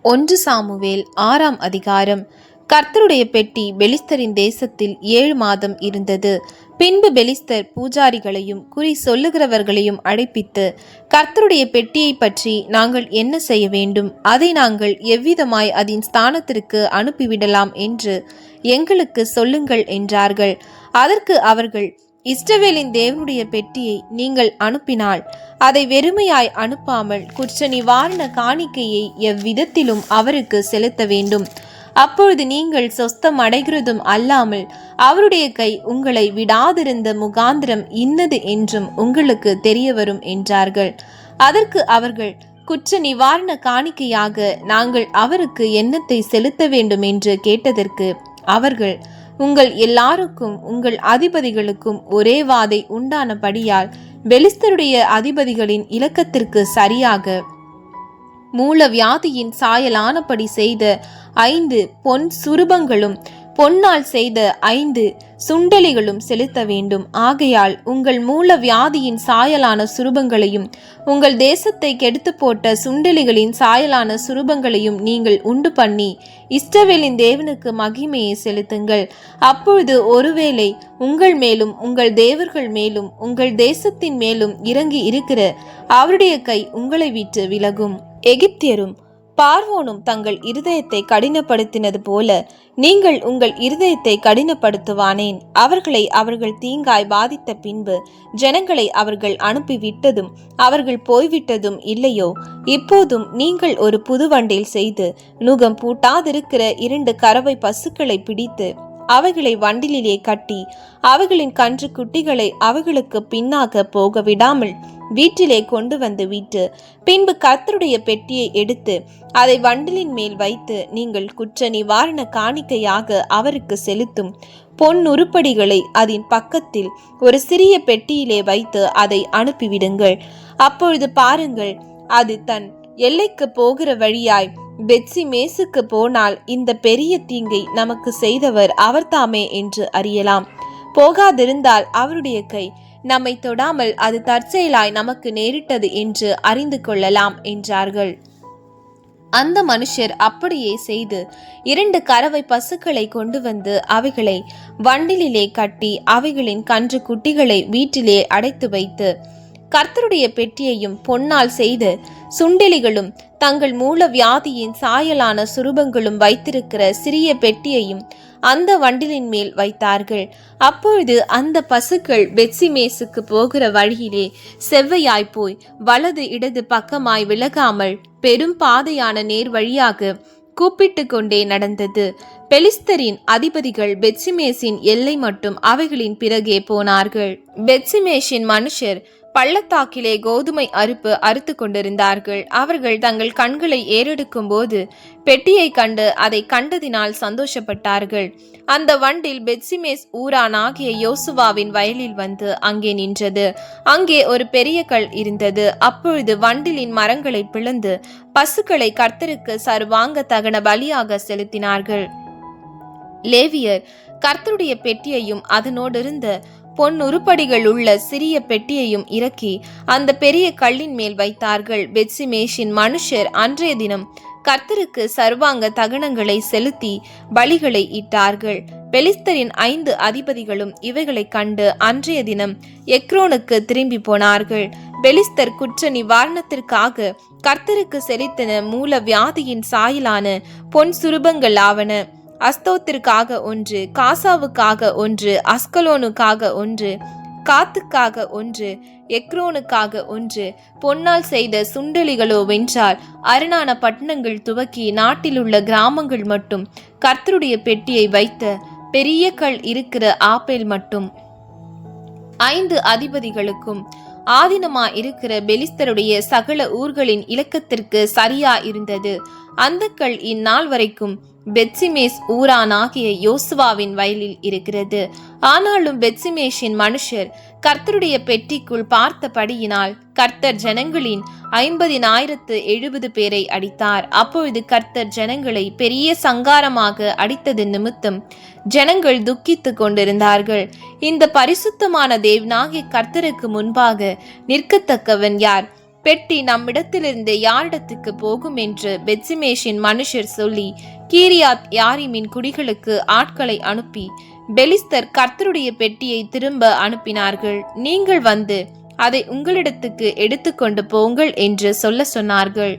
1 Samuel 6ஆம் அதிகாரம். கர்த்தருடைய பெட்டி பெலிஸ்தரின் தேசத்தில் 7 மாதம் இருந்தது. பின்பு பெலிஸ்தர் பூஜாரிகளையும் குறி சொல்லுகிறவர்களையும் அழைப்பித்து, கர்த்தருடைய பெட்டியை பற்றி நாங்கள் என்ன செய்ய வேண்டும், அதை நாங்கள் எவ்விதமாய் அதன் ஸ்தானத்திற்கு அனுப்பிவிடலாம் என்று எங்களுக்கு சொல்லுங்கள் என்றார்கள். அதற்கு அவர்கள், இஸ்ரவேலின் தேவனுடைய பெட்டியை நீங்கள் அனுப்பினால் அதை வெறுமையாய் அனுப்பாமல் குற்ற நிவாரண காணிக்கையை எவ்விதத்திலும் அவருக்கு செலுத்த வேண்டும். அப்பொழுது நீங்கள் சொஸ்தம் அடைகிறதும் அல்லாமல் அவருடைய கை உங்களை விடாதிருந்த முகாந்திரம் இன்னது என்றும் உங்களுக்கு தெரிய வரும் என்றார்கள். அதற்கு அவர்கள், குற்ற நிவாரண காணிக்கையாக நாங்கள் அவருக்கு என்னத்தை செலுத்த வேண்டும் என்று கேட்டதற்கு அவர்கள், உங்கள் எல்லாருக்கும் உங்கள் அதிபதிகளுக்கும் ஒரே வாதை உண்டானபடியால் பெலிஸ்தருடைய அதிபதிகளின் இலக்கத்திற்கு சரியாக மூல வியாதியின் சாயலானபடி செய்த 5 பொன் சுரூபங்களும் பொன்னால் செய்த 5 சுண்டலிகளும் செலுத்த வேண்டும். ஆகையால் உங்கள் மூல வியாதியின் சாயலான சுரூபங்களையும் உங்கள் தேசத்தை கெடுத்து போட்ட சுண்டலிகளின் சாயலான சுரூபங்களையும் நீங்கள் உண்டு பண்ணி இஸ்ரவேலின் தேவனுக்கு மகிமையை செலுத்துங்கள். அப்பொழுது ஒருவேளை உங்கள் மேலும் உங்கள் தேவர்கள் மேலும் உங்கள் தேசத்தின் மேலும் இறங்கி இருக்கிற அவருடைய கை உங்களை விட்டு விலகும். எகிப்தியரும் பார்வோனும் தங்கள் இருதயத்தை கடினப்படுத்தினது போல நீங்கள் உங்கள் இருதயத்தை கடினப்படுத்துவானேன். அவர்களை அவர்கள் தீங்காய் பாதித்த பின்பு ஜனங்களை அவர்கள் அனுப்பிவிட்டதும் அவர்கள் போய்விட்டதும் இல்லையோ? இப்போதும் நீங்கள் ஒரு புதுவண்டில் செய்து நுகம் பூட்டாதிருக்கிற 2 கறவை பசுக்களை பிடித்து அவைகளை வண்டிலே கட்டி அவைகளின் கன்று குட்டிகளை அவைகளுக்கு பின்னாக போக விடாமல் வீட்டிலே கொண்டு வந்து விட்டு பின்பு கர்த்தருடைய பெட்டியை எடுத்து அதை வண்டிலின் மேல் வைத்து நீங்கள் குற்ற நிவாரண காணிக்கையாக அவருக்கு செலுத்தும் பொன் உருப்படிகளை அதன் பக்கத்தில் ஒரு சிறிய பெட்டியிலே வைத்து அதை அனுப்பிவிடுங்கள். அப்பொழுது பாருங்கள், அது தன் எல்லைக்கு போகிற வழியாய் பெத்சிமேசுக்கு போனால் இந்த பெரிய தீங்கை நமக்கு செய்தவர் அவர்தாமே என்று அறியலாம். போகாதிருந்தால் அவருடைய கை நம்மை தொடாமல் அது தற்செயலாய் நமக்கு நேரிட்டது என்று அறிந்து கொள்ளலாம் என்றார்கள். அந்த மனுஷர் அப்படியே செய்து 2 கறவை பசுக்களை கொண்டு வந்து அவைகளை வண்டிலே கட்டி அவைகளின் கன்று குட்டிகளை வீட்டிலே அடைத்து வைத்து கர்த்தருடைய பெட்டியையும் பொன்னால் செய்த சுண்டெலிகளும் தங்கள் மூல வியாதியின் சாயலான சுரூபங்களும் வைத்திருக்கிற சிறிய பெட்டியையும் அந்த வண்டிலின் மேல் வைத்தார்கள். அப்பொழுது அந்த பசுக்கள் பெத்சிமேசுக்கு போகிற வழியிலே செவ்வையாய் போய் வலது இடது பக்கமாய் விலகாமல் பெரும் பாதையான நேர் வழியாக கூப்பிட்டு கொண்டே நடந்தது. பெலிஸ்தரின் அதிபதிகள் பெத்சிமேசின் எல்லை மட்டும் அவைகளின் பிறகே போனார்கள். பெத்சிமேசின் மனுஷர் பள்ளத்தாக்கிலே கோதுமை அறுத்து கொண்டிருந்தார்கள். அவர்கள் தங்கள் கண்களை ஏறெடுக்கும் போது பெட்டியை கண்டு அதை கண்டதினால் சந்தோஷப்பட்டார்கள். அந்த வண்டில் பெத்சிமேஸ் ஊரானாகிய யோசுவாவின் வயலில் வந்து அங்கே நின்றது. அங்கே ஒரு பெரிய கல் இருந்தது. அப்பொழுது வண்டிலின் மரங்களை பிளந்து பசுக்களை கர்த்தருக்கு சர்வாங்க தகன பலியாக செலுத்தினார்கள். லேவியர் கர்த்தருடைய பெட்டியையும் அதனோடு இருந்த பொன் உருப்படிகள் உள்ள சிறிய பெட்டியையும் இறக்கி அந்த பெரிய கல்லின் மேல் வைத்தார்கள். பெத்சிமேசின் மனுஷர் அன்றைய தினம் கர்த்தருக்கு சர்வாங்க தகனங்களை செலுத்தி பலிகளை இட்டார்கள். பெலிஸ்தரின் 5 அதிபதிகளும் இவைகளை கண்டு அன்றைய தினம் எக்ரோனுக்கு திரும்பி போனார்கள். பெலிஸ்தர் குற்ற நிவாரணத்திற்காக கர்த்தருக்கு செலுத்தின மூல வியாதியின் சாயலான பொன் சுரூபங்கள் ஆவன. அஸ்தோத்திற்காக 1, காசாவுக்காக 1, அஸ்கலோனுக்காக 1, காத்துக்காக 1, எக்ரோனுக்காக 1. பொன்னால் செய்த சுண்டலிகளோ வென்றால் அரணான பட்டணங்கள் துவக்கி நாட்டில் உள்ள கிராமங்கள் மட்டும் கர்த்தருடைய பெட்டியை வைத்த பெரிய கல் இருக்கிற ஆப்பேல் மட்டும் 5 அதிபதிகளுக்கும் ஆதீனமா இருக்கிற பெலிஸ்தருடைய சகல ஊர்களின் இலக்கத்திற்கு சரியா இருந்தது. அந்த கல் இந்நாள் வரைக்கும் பெத்சிமேஸ் ஊரானாகிய யோசுவாவின் வயலில் இருக்கிறது. ஆனாலும் பெத்சிமேஷின் மனுஷர் கர்த்தருடைய பெட்டிக்குள் பார்த்தபடியினால் கர்த்தர் ஜனங்களின் 50,070 பேரை அடித்தார். அப்பொழுது கர்த்தர் ஜனங்களை பெரிய சங்காரமாக அடித்தது நிமித்தம் ஜனங்கள் துக்கித்து கொண்டிருந்தார்கள். இந்த பரிசுத்தமான தேவனாகிய கர்த்தருக்கு முன்பாக நிற்கத்தக்கவன் யார்? பெட்டி நம்மிடத்திலிருந்து யாரிடத்துக்கு போகும் என்று பெத்சிமேஷின் மனுஷர் சொல்லி கீரியாத் யாரிமின் குடிகளுக்கு ஆட்களை அனுப்பி பெலிஸ்தர் கர்த்தருடைய பெட்டியை திரும்ப அனுப்பினார்கள். நீங்கள் வந்து அதை உங்களிடத்துக்கு எடுத்துக்கொண்டு போங்கள் என்று சொல்ல சொன்னார்கள்.